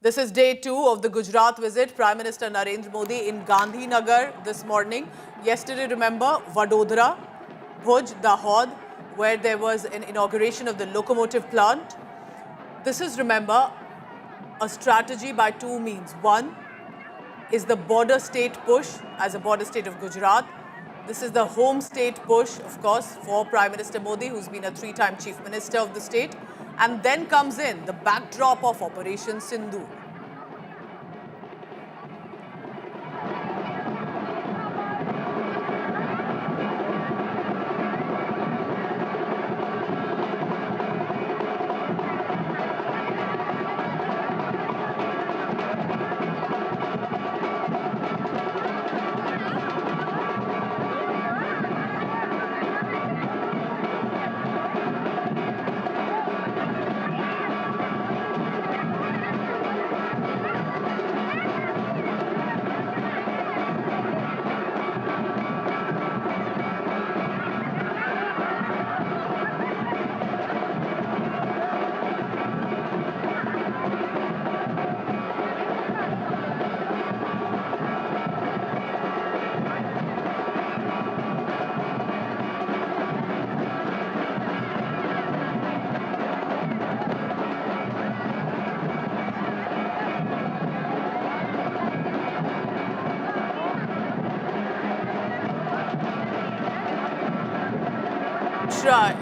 This is day 2 of the Gujarat visit. Prime Minister Narendra Modi in Gandhinagar this morning. Yesterday, remember, Vadodara, Bhuj, Dahod, where there was an inauguration of the locomotive plant. This is, remember, a strategy by two means. One is the border state push as a border state of Gujarat. This is the home state push, of course, for Prime Minister Modi, who's been a three-time chief minister of the state. And then comes in the backdrop of Operation Sindoor.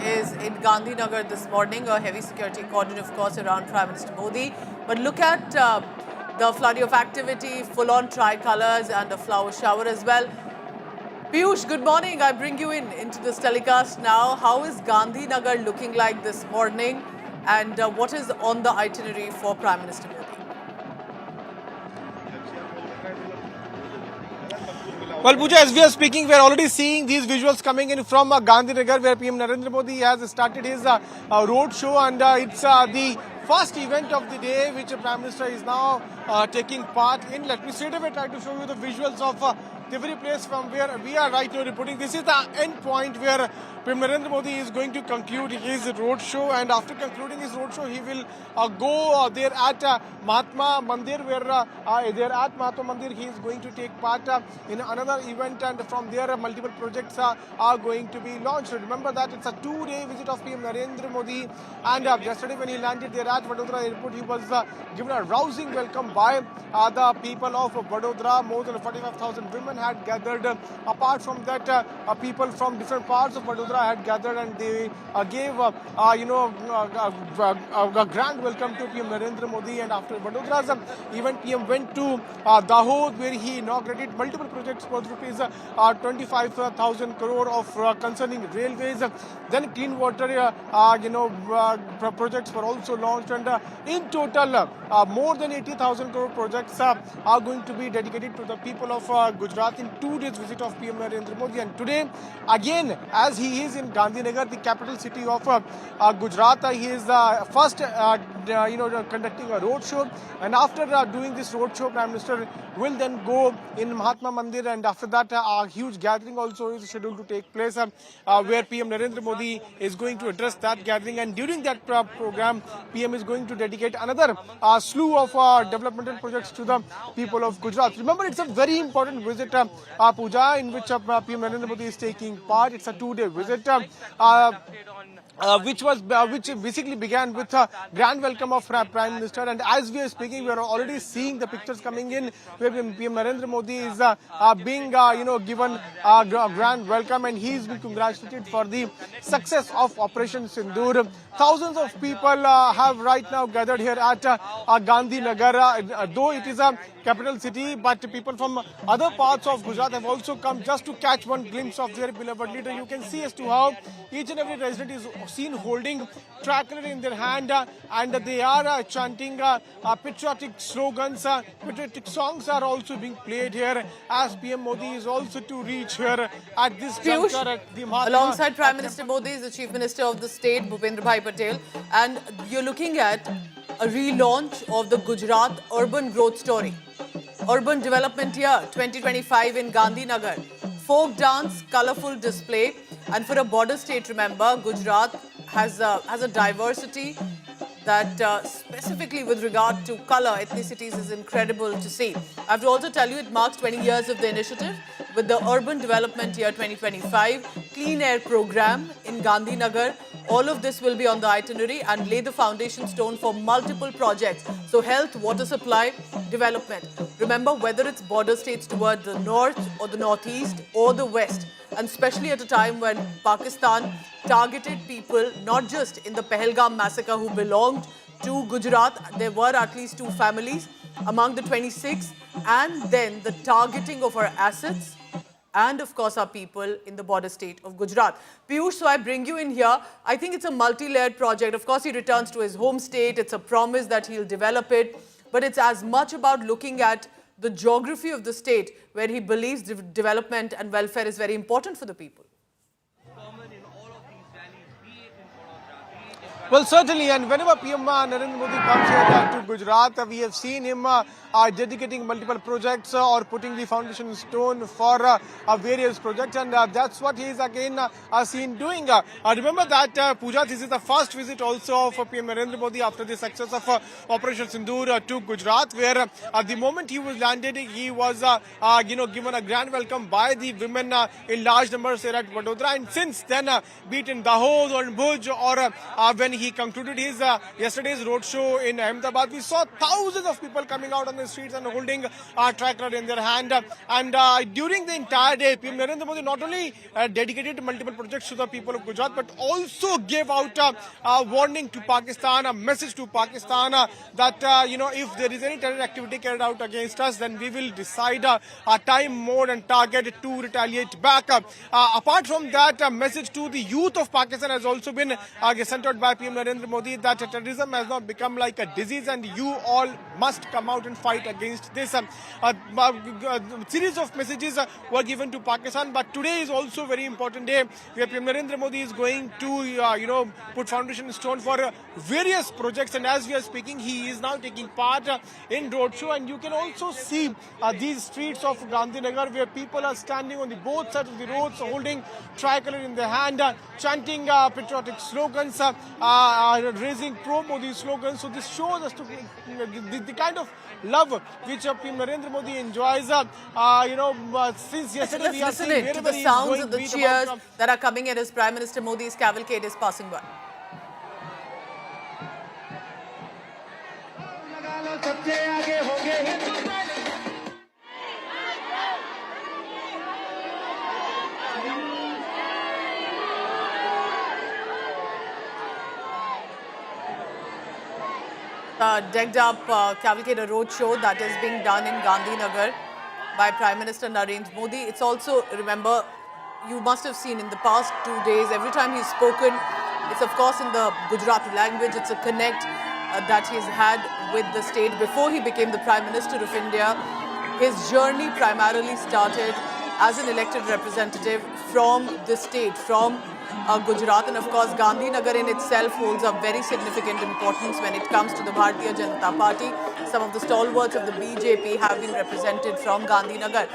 Is in Gandhinagar this morning, a heavy security cordon, of course, around Prime Minister Modi. But look at the flurry of activity, full-on tricolours and a flower shower as well. Piyush, good morning. I bring you into this telecast now. How is Gandhinagar looking like this morning, and what is on the itinerary for Prime Minister Modi? Well, Pooja, as we are speaking, we are already seeing these visuals coming in from Gandhinagar, where PM Narendra Modi has started his road show, and it's the first event of the day which the Prime Minister is now taking part in. Let me straight away try to show you the visuals of the very place from where we are right now reporting. This is the end point where PM Narendra Modi is going to conclude his road show, and after concluding his road show, he will go there at Mahatma Mandir, where there at Mahatma Mandir he is going to take part in another event, and from there multiple projects are going to be launched. Remember that it's a two-day visit of PM Narendra Modi, and yesterday when he landed there at Vadodara airport, he was given a rousing welcome by the people of Vadodara. More than 45,000 women had gathered. Apart from that, people from different parts of Vadodara had gathered, and they gave a grand welcome to PM Narendra Modi. And after Vadodara's event, PM went to Dahod, where he inaugurated multiple projects worth rupees 25,000 crore of concerning railways. Then clean water projects were also launched, and in total more than 80,000 crore projects are going to be dedicated to the people of Gujarat in 2 days visit of PM Narendra Modi. And today again, as he is in Gandhinagar, the capital city of Gujarat, he is first conducting a road show, and after doing this road show, Prime Minister will then go in Mahatma Mandir, and after that a huge gathering also is scheduled to take place where PM Narendra Modi is going to address that gathering, and during that program PM is going to dedicate another slew of developmental projects to the people of Gujarat. Remember, it's a very important visit, Pooja, in which PM Narendra Modi is taking part. It's a 2-day visit. Which basically began with a grand welcome of Prime Minister, and as we are speaking, we are already seeing the pictures coming in where PM Narendra Modi is being given a grand welcome, and he is being congratulated for the success of Operation Sindoor. Thousands of people have right now gathered here at Gandhinagar, though it is a capital city, but people from other parts of Gujarat have also come just to catch one glimpse of their beloved leader. You can see as to how each and every resident is seen holding tractor in their hand, and they are chanting patriotic slogans. Patriotic songs are also being played here as PM Modi is also to reach here at this juncture at the Mahatma. Alongside Prime Minister Modi is the Chief Minister of the state, Bhupendra Bhai Patel, and you're looking at a relaunch of the Gujarat urban growth story. Urban Development Year 2025 in Gandhinagar. Folk dance, colourful display, and for a border state, remember, Gujarat has a diversity that specifically with regard to color, ethnicities, is incredible to see. I have to also tell you, it marks 20 years of the initiative with the Urban Development Year 2025, Clean Air Program in Gandhinagar. All of this will be on the itinerary and lay the foundation stone for multiple projects. So health, water supply, development. Remember, whether it's border states toward the north or the northeast or the west, and especially at a time when Pakistan targeted people, not just in the Pahalgam massacre, who belonged to Gujarat. There were at least 2 families among the 26, and then the targeting of our assets and of course our people in the border state of Gujarat. Piyush, so I bring you in here. I think it's a multi-layered project. Of course, he returns to his home state. It's a promise that he'll develop it. But it's as much about looking at the geography of the state, where he believes development and welfare is very important for the people. Well, certainly, and whenever PM Narendra Modi comes here to Gujarat, we have seen him dedicating multiple projects or putting the foundation stone for various projects, and that's what he is again seen doing. Remember that, Pooja, this is the first visit also of PM Narendra Modi after the success of Operation Sindoor to Gujarat, where the moment he was landed, he was given a grand welcome by the women in large numbers here at Vadodara, and since then, be it in Dahod or in Bhuj or when he concluded his yesterday's roadshow in Ahmedabad, we saw thousands of people coming out on the streets and holding a tractor in their hand. And during the entire day, PM Narendra Modi not only dedicated multiple projects to the people of Gujarat, but also gave out a warning to Pakistan, a message to Pakistan that if there is any terror activity carried out against us, then we will decide a time, mode, and target to retaliate back. Apart from that, a message to the youth of Pakistan has also been centered by PM Narendra Modi, that terrorism has not become like a disease and you all must come out and fight against this. A series of messages were given to Pakistan, but today is also a very important day where PM Narendra Modi is going to put foundation stone for various projects, and as we are speaking, he is now taking part in roadshow, and you can also see these streets of Gandhinagar where people are standing on the both sides of the roads holding tricolor in their hand, chanting patriotic slogans, raising pro-Modi slogans. So this shows us the kind of love which PM Narendra Modi enjoys. Since yesterday we are seeing listening to wherever the he is sounds going, of the be it cheers about that are coming in as Prime Minister Modi's cavalcade is passing by. Decked up cavalcade, a roadshow that is being done in Gandhinagar by Prime Minister Narendra Modi. It's also, remember, you must have seen in the past 2 days, every time he's spoken, it's of course in the Gujarati language. It's a connect that he's had with the state. Before he became the Prime Minister of India, his journey primarily started as an elected representative from the state, from Gujarat, and of course Gandhinagar in itself holds a very significant importance when it comes to the Bharatiya Janata Party. Some of the stalwarts of the BJP have been represented from Gandhinagar.